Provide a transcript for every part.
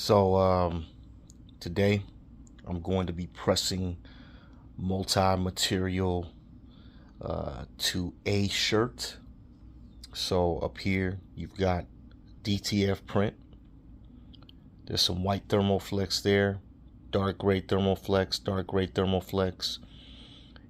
So today I'm going to be pressing multi-material to a shirt. So up here you've got DTF print. There's some white thermoflex there, dark gray thermoflex, dark gray thermoflex.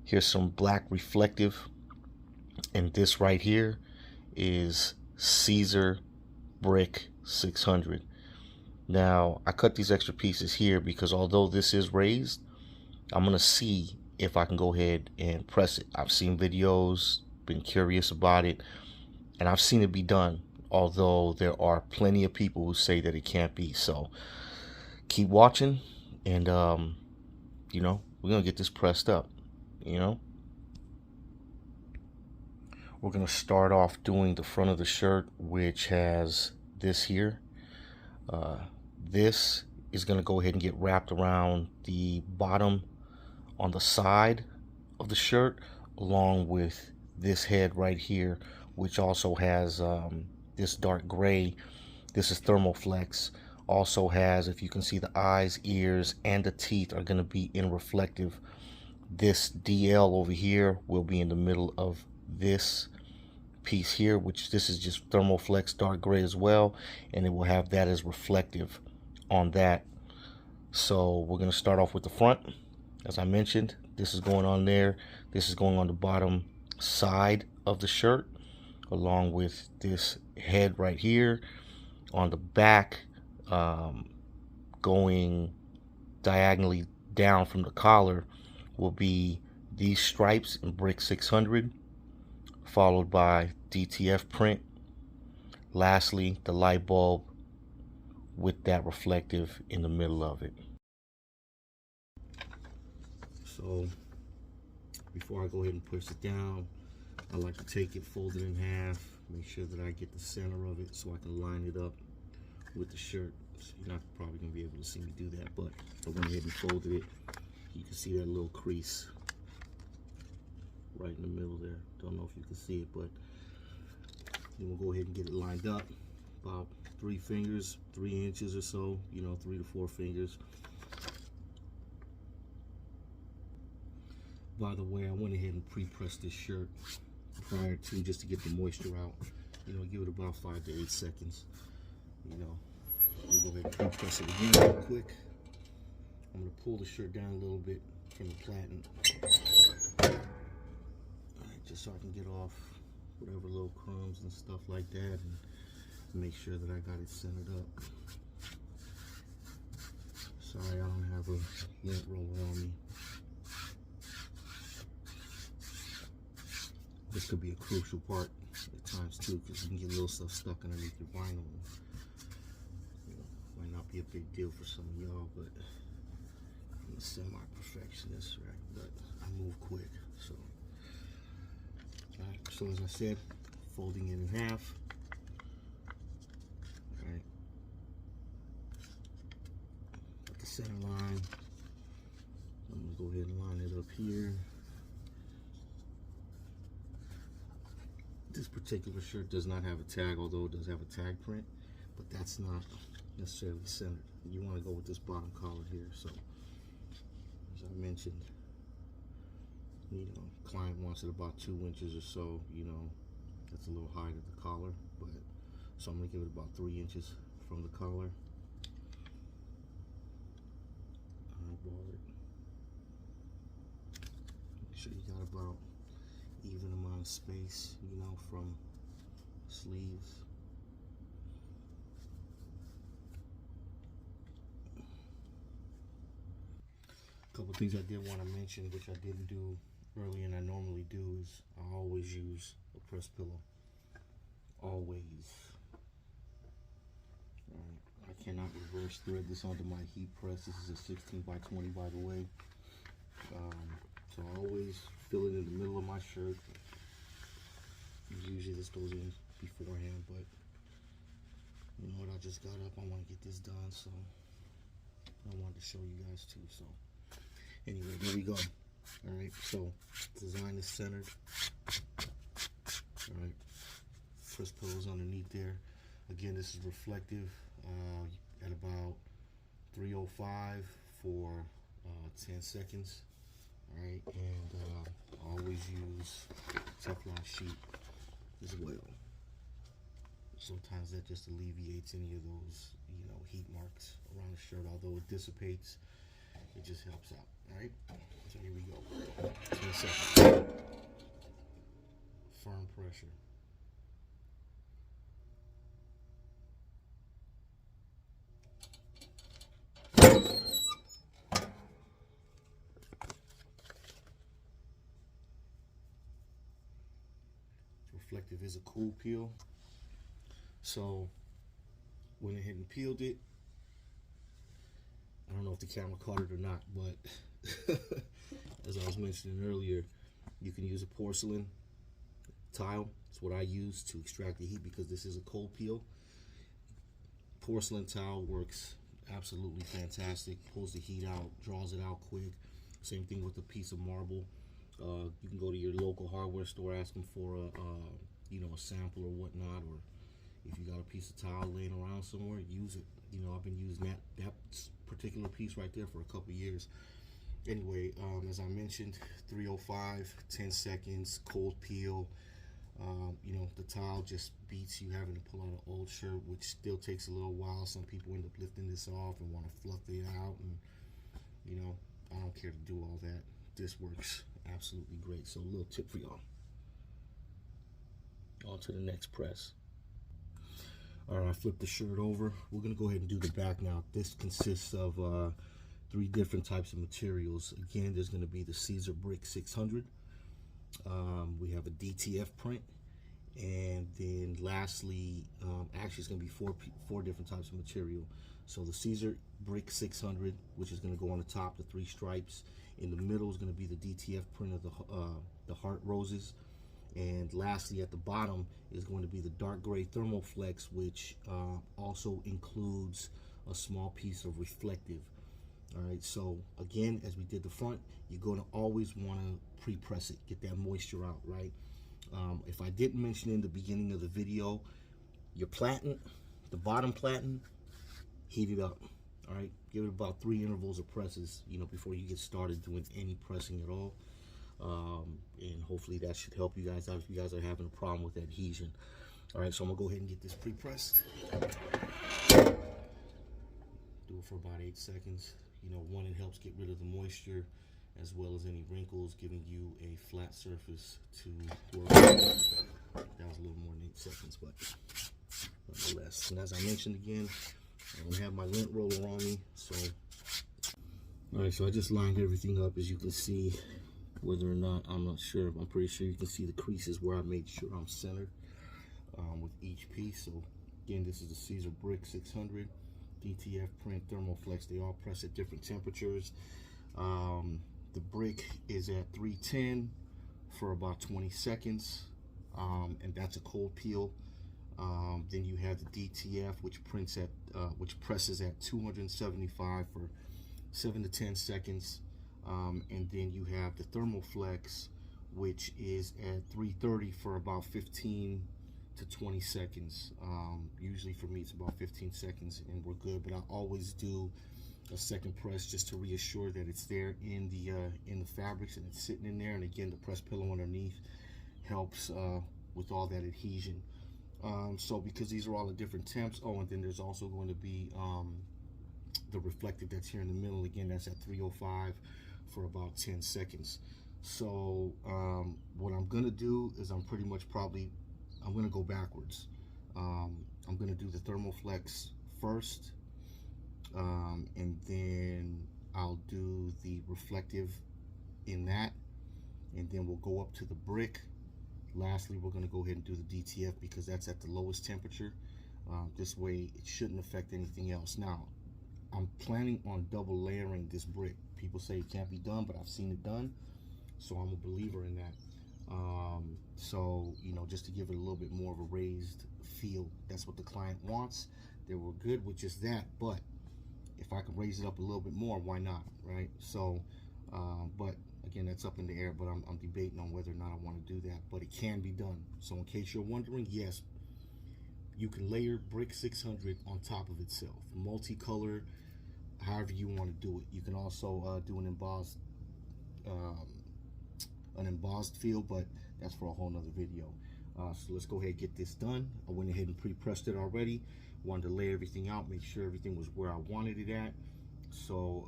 Here's some black reflective, and this right here is Caesar brick 600. Now I cut these extra pieces here because although this is raised, I'm gonna see if I can go ahead and press it. I've seen videos, been curious about it, and I've seen it be done, although there are plenty of people who say that it can't be. So keep watching, and we're gonna get this pressed up. We're gonna start off doing the front of the shirt, which has this here. This is going to go ahead and get wrapped around the bottom on the side of the shirt, along with this head right here, which also has this dark gray. This is thermoflex. Also has, if you can see, the eyes, ears, and the teeth are going to be in reflective. This DL over here will be in the middle of this piece here, which this is just thermoflex dark gray as well, and it will have that as reflective on that. So we're going to start off with the front. As I mentioned, this is going on there, this is going on the bottom side of the shirt, along with this head right here. On the back, going diagonally down from the collar, will be these stripes in brick 600, followed by DTF print. Lastly, the light bulb with that reflective in the middle of it. So before I go ahead and push it down, I like to take it, fold it in half, make sure that I get the center of it so I can line it up with the shirt. So you're not probably going to be able to see me do that, but I went ahead and folded it. You can see that little crease right in the middle there. Don't know if you can see it, but then we'll go ahead and get it lined up. About 3 fingers, 3 inches or so, 3 to 4 fingers. By the way, I went ahead and pre-pressed this shirt prior to, just to get the moisture out. Give it about 5 to 8 seconds. We'll go ahead and pre-press it again real quick. I'm going to pull the shirt down a little bit from the platen. Alright, just so I can get off whatever little crumbs and stuff like that, and make sure that I got it centered up. Sorry, I don't have a lint roller on me. This could be a crucial part at times too, because you can get little stuff stuck underneath your vinyl. Might not be a big deal for some of y'all, but I'm a semi-perfectionist, right? But I move quick, so. Alright, so as I said, folding it in half. Alright. At the center line. I'm going to go ahead and line it up here. This particular shirt does not have a tag, although it does have a tag print, but that's not necessarily centered. You want to go with this bottom collar here. So, as I mentioned, client wants it about 2 inches or so. That's a little high to the collar, but so I'm gonna give it about 3 inches from the collar. Eyeball it. Make sure you got about even amount of space, from sleeves. A couple things I did want to mention, which I didn't do earlier and I normally do, is I always use a press pillow. Always. I cannot reverse thread this onto my heat press. This is a 16 by 20, by the way. So I always fill it in the middle of my shirt. Usually this goes in beforehand, but you know what, I just got up, I want to get this done, so I wanted to show you guys too. So anyway, there we go. Alright, so design is centered. Alright, press pillows underneath there. Again, this is reflective at about 305 for 10 seconds. All right, and always use Teflon sheet as well. Sometimes that just alleviates any of those, heat marks around the shirt. Although it dissipates, it just helps out. All right, so here we go. 10 seconds. Firm pressure. Reflective is a cool peel, so went ahead and peeled it. I don't know if the camera caught it or not, but as I was mentioning earlier, you can use a porcelain tile. It's what I use to extract the heat because this is a cold peel. Porcelain tile works absolutely fantastic, pulls the heat out, draws it out quick. Same thing with a piece of marble. You can go to your local hardware store, ask them for a sample or whatnot, or if you got a piece of tile laying around somewhere, use it. I've been using that particular piece right there for a couple years. Anyway, as I mentioned, 305, 10 seconds, cold peel. The tile just beats you having to pull out an old shirt, which still takes a little while. Some people end up lifting this off and want to fluff it out, and I don't care to do all that. This works absolutely great. So a little tip for y'all. On to the next press. All right, I flipped the shirt over. We're gonna go ahead and do the back now. This consists of 3 different types of materials. Again, there's gonna be the Caesar Brick 600. We have a DTF print, and then lastly, actually it's gonna be four different types of material. So the Caesar Brick 600, which is gonna go on the top, the 3 stripes. In the middle is gonna be the DTF print of the heart roses. And lastly, at the bottom is going to be the dark gray Thermoflex, which also includes a small piece of reflective. All right, so again, as we did the front, you're going to always want to pre-press it, get that moisture out, right? If I didn't mention in the beginning of the video, your platen, the bottom platen, heat it up. All right, give it about 3 intervals of presses, before you get started doing any pressing at all. And hopefully that should help you guys out if you guys are having a problem with adhesion. All right, so I'm gonna go ahead and get this pre-pressed. Do it for about 8 seconds. One, it helps get rid of the moisture as well as any wrinkles, giving you a flat surface to work with. That was a little more than 8 seconds, but nonetheless. And as I mentioned again, I'm gonna have my lint roller on me. So, all right, so I just lined everything up, as you can see. Whether or not, I'm not sure. I'm pretty sure you can see the creases where I made sure I'm centered with each piece. So again, this is the Caesar Brick 600 DTF print Thermoflex. They all press at different temperatures. The brick is at 310 for about 20 seconds, and that's a cold peel. Then you have the DTF, which presses at 275 for 7 to 10 seconds. And then you have the Thermoflex, which is at 330 for about 15 to 20 seconds. Usually for me it's about 15 seconds and we're good, but I always do a second press just to reassure that it's there in the fabrics and it's sitting in there. And again, the press pillow underneath helps with all that adhesion. So because these are all at different temps, and then there's also going to be the reflective that's here in the middle. Again, that's at 305 for about 10 seconds. So what I'm gonna do is I'm gonna go backwards. I'm gonna do the Thermoflex first, and then I'll do the reflective in that, and then we'll go up to the brick. Lastly, we're gonna go ahead and do the DTF because that's at the lowest temperature. This way it shouldn't affect anything else. Now, I'm planning on double layering this brick. People say it can't be done, but I've seen it done, so I'm a believer in that. So just to give it a little bit more of a raised feel. That's what the client wants. They were good with just that, but if I could raise it up a little bit more, why not, right? So but again, that's up in the air, but I'm debating on whether or not I want to do that, but it can be done. So in case you're wondering, yes, you can layer Brick 600 on top of itself. Multicolored, however you want to do it. You can also do an embossed feel, but that's for a whole nother video. So let's go ahead and get this done. I went ahead and pre-pressed it already. Wanted to lay everything out, make sure everything was where I wanted it at. So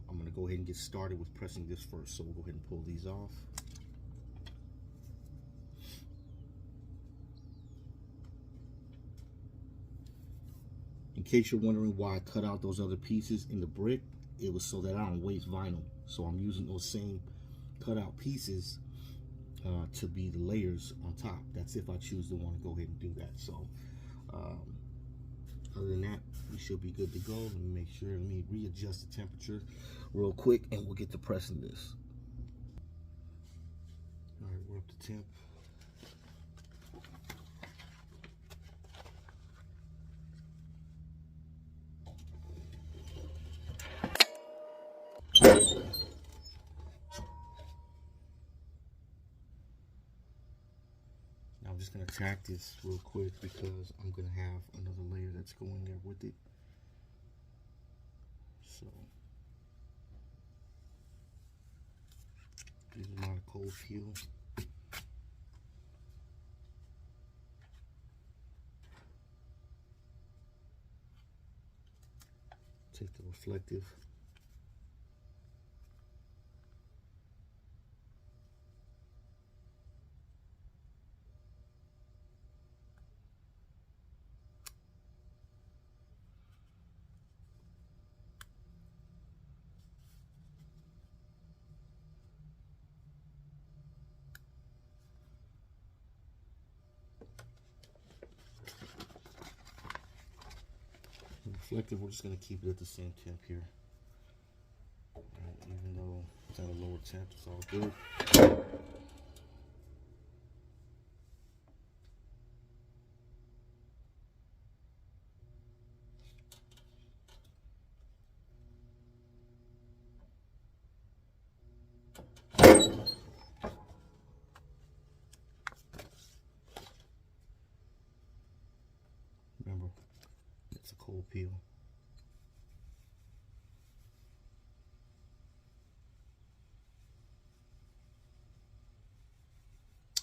I'm gonna go ahead and get started with pressing this first. So we'll go ahead and pull these off. In case you're wondering why I cut out those other pieces in the brick, it was so that I don't waste vinyl. So I'm using those same cut out pieces to be the layers on top. That's if I choose to want to go ahead and do that. So other than that, we should be good to go. Let me make sure, let me readjust the temperature real quick and we'll get to pressing this. All right, we're up to temp. Now I'm just gonna tack this real quick because I'm gonna have another layer that's going there with it. So this is not a cold peel. Take the reflective. Reflective, we're just going to keep it at the same temp here. Even though it's at a lower temp, it's all good. Remember, it's a cold peel.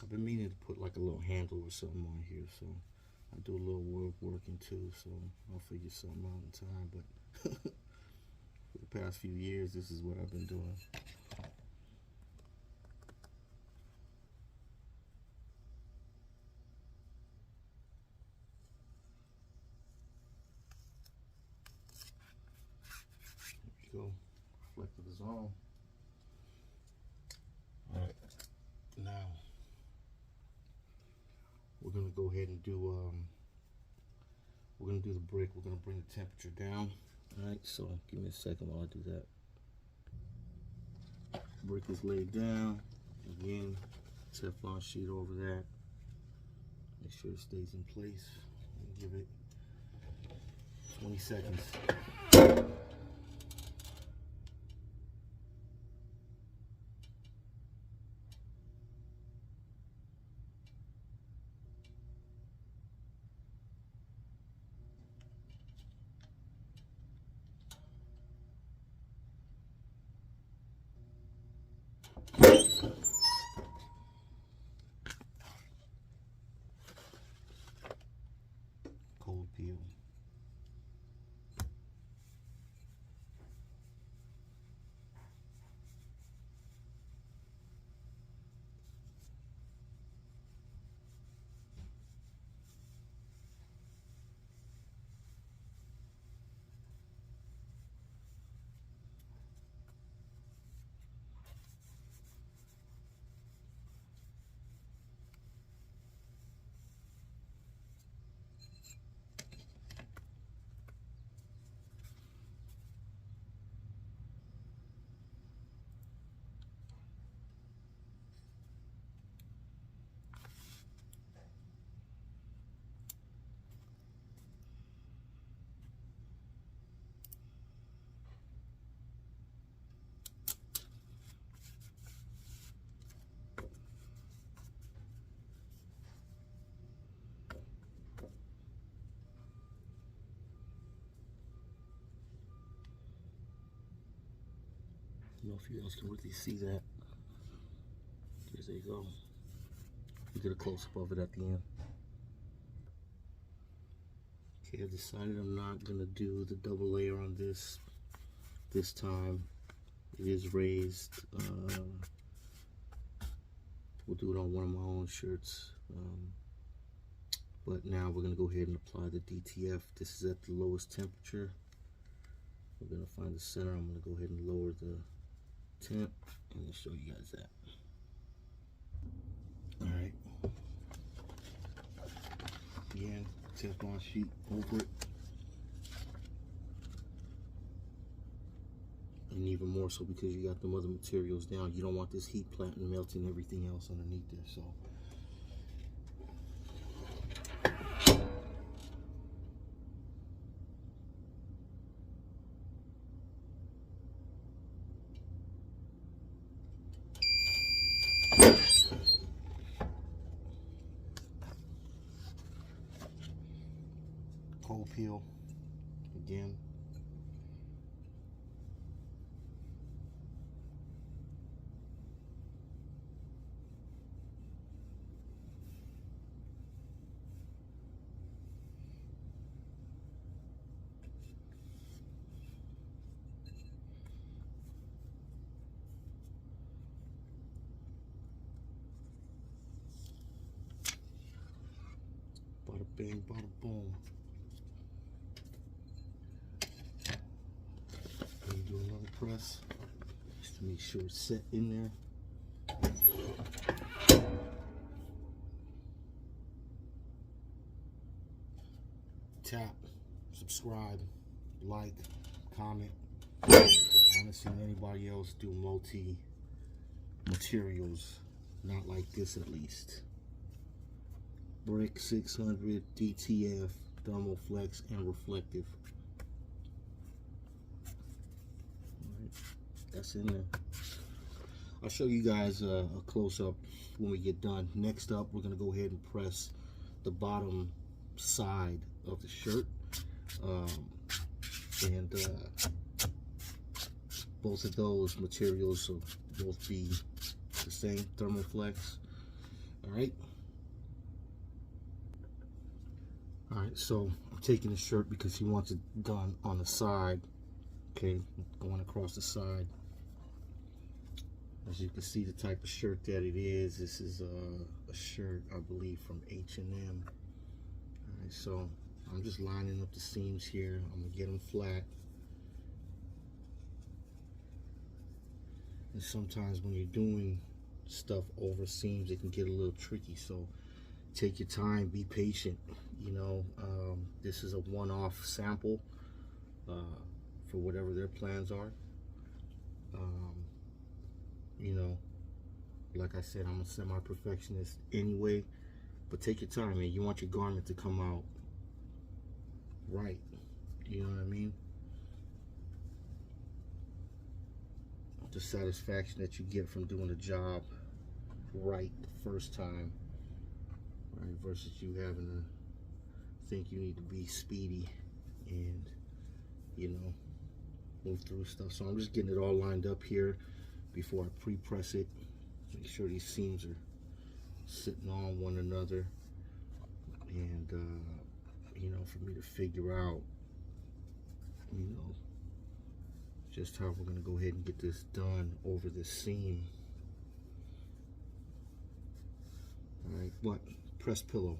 I've been meaning to put like a little handle or something on here, so I do a little working too, so I'll figure something out in time, but for the past few years, this is what I've been doing. There we go, reflective is on. All right, now we're gonna go ahead and do we're gonna do the brick. We're gonna bring the temperature down. All right, so give me a second while I do that. Brick is laid down. Again, Teflon sheet over that. Make sure it stays in place. Give it 20 seconds. Cold peel. don't know if you guys can really see that. There you go. We get a close-up of it at the end. Okay, I decided I'm not gonna do the double layer on this time. It is raised. We'll do it on one of my own shirts. But now we're gonna go ahead and apply the DTF. This is at the lowest temperature. We're gonna find the center. I'm gonna go ahead and lower the temp and show you guys that. All right. Again, Teflon sheet over it. And even more so because you got them other materials down. You don't want this heat planting, melting everything else underneath there. So cold peel again. Bada bang, bada boom. And do another press just to make sure it's set in there. Tap, subscribe, like, comment. I haven't seen anybody else do multi materials, not like this at least. Brick 600, DTF, Thermoflex, and reflective. Alright, that's in there. I'll show you guys a close-up when we get done. Next up, we're going to go ahead and press the bottom side of the shirt. Both of those materials will both be the same, Thermoflex. Alright. Alright, so I'm taking the shirt because he wants it done on the side. Okay, going across the side. As you can see, the type of shirt that it is. This is a shirt, I believe, from H&M. Alright, so I'm just lining up the seams here. I'm going to get them flat. And sometimes when you're doing stuff over seams, it can get a little tricky. So take your time, be patient. You know, this is a one-off sample for whatever their plans are. You know, like I said, I'm a semi-perfectionist anyway, but take your time, man. You want your garment to come out right. You know what I mean? The satisfaction that you get from doing a job right the first time, right, versus you having to think you need to be speedy and, you know, move through stuff. So I'm just getting it all lined up here before I pre-press it. Make sure these seams are sitting on one another, and you know, for me to figure out, you know, just how we're going to go ahead and get this done over this seam. Alright, but press pillow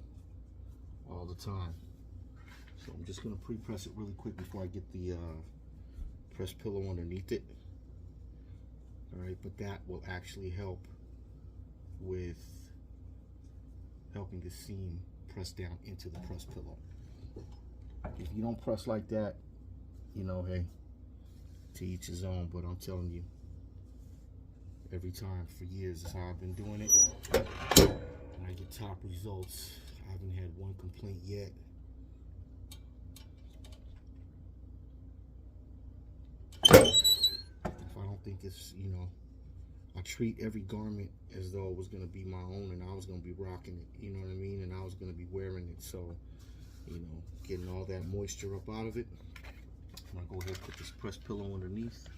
all the time. So I'm just going to pre-press it really quick before I get the press pillow underneath it. Alright, but that will actually help with helping the seam press down into the press pillow. If you don't press like that, you know, hey, to each his own, but I'm telling you, every time for years is how I've been doing it, and I get top results. I haven't had one complaint yet. If I don't think it's, you know, I treat every garment as though it was going to be my own and I was going to be rocking it, you know what I mean, and I was going to be wearing it. So, you know, getting all that moisture up out of it. I'm going to go ahead and put this press pillow underneath.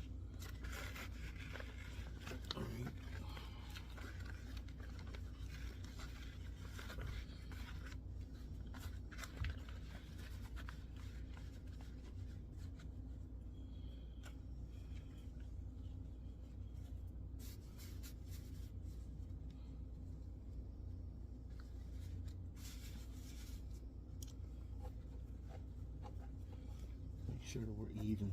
sure that we're even.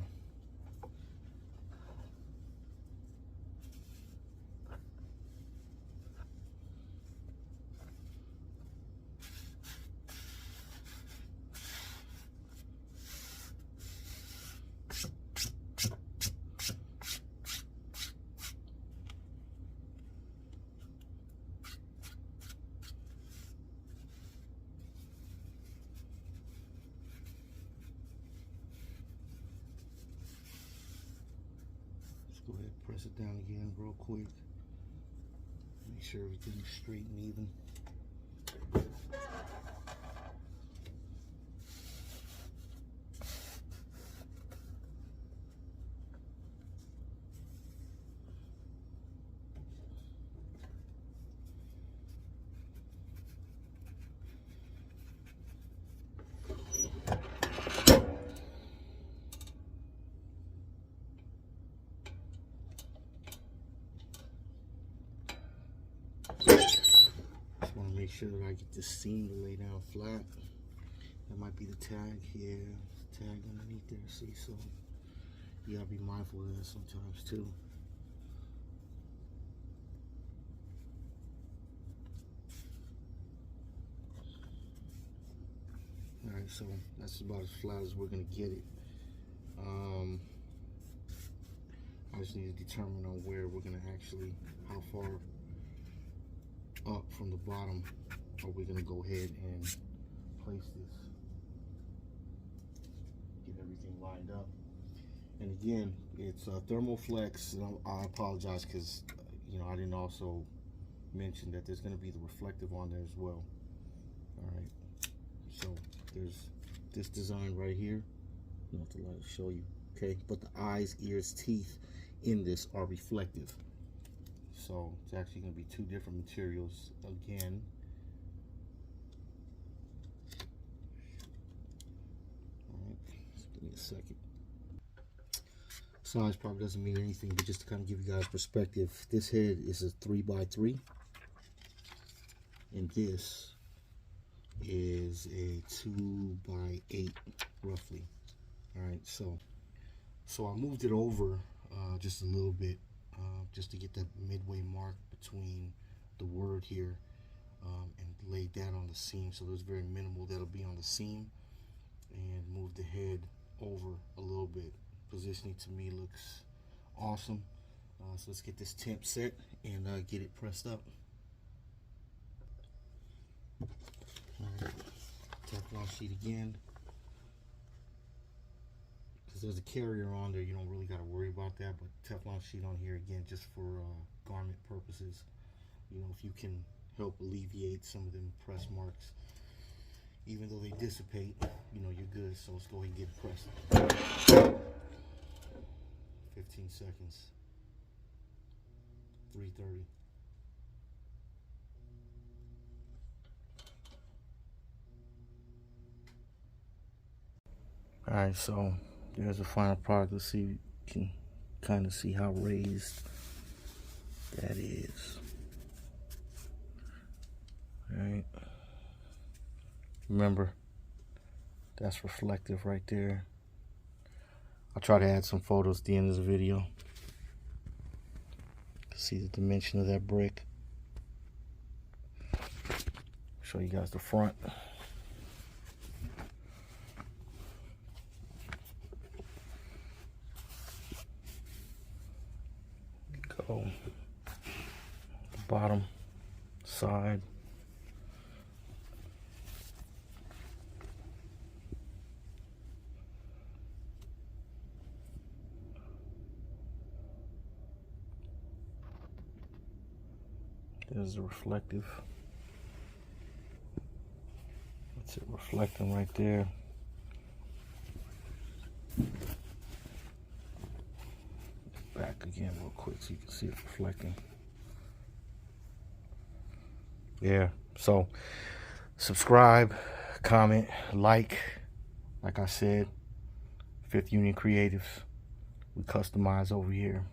Go ahead and press it down again real quick. Make sure everything's straight and even. Make sure that I get this seam to lay down flat. That might be the tag. Yeah, tag underneath there. See, so you gotta be mindful of that sometimes too. All right, so that's about as flat as we're gonna get it. I just need to determine on where we're gonna actually, how far up from the bottom are we going to go ahead and place this, get everything lined up. And again, it's Thermoflex, and I apologize because you know I didn't also mention that there's going to be the reflective on there as well. All right, so there's this design right here. You have to let it show you, okay? But the eyes, ears, teeth in this are reflective. So it's actually going to be two different materials again. All right, just give me a second. Size probably doesn't mean anything, but just to kind of give you guys perspective, this head is a 3x3, and this is a 2x8 roughly. All right, so I moved it over just a little bit. Just to get that midway mark between the word here and laid that on the seam, so there's very minimal that'll be on the seam, and move the head over a little bit. Positioning to me looks awesome. So let's get this temp set and get it pressed up. All right, Teflon sheet again. There's a carrier on there, you don't really got to worry about that, but Teflon sheet on here again just for garment purposes. You know, if you can help alleviate some of them press marks, even though they dissipate, you know, you're good. So let's go ahead and get it pressed. 15 seconds. 3:30. All right, so there's the final product. Let's see if you can kind of see how raised that is. All right. Remember, that's reflective right there. I'll try to add some photos at the end of the video. See the dimension of that brick. Show you guys the front. Go the bottom side. There's the reflective. That's it reflecting right there. Back again real quick so you can see it reflecting. Yeah, so subscribe, comment, like I said, Fifth Union Creatives. We customize over here.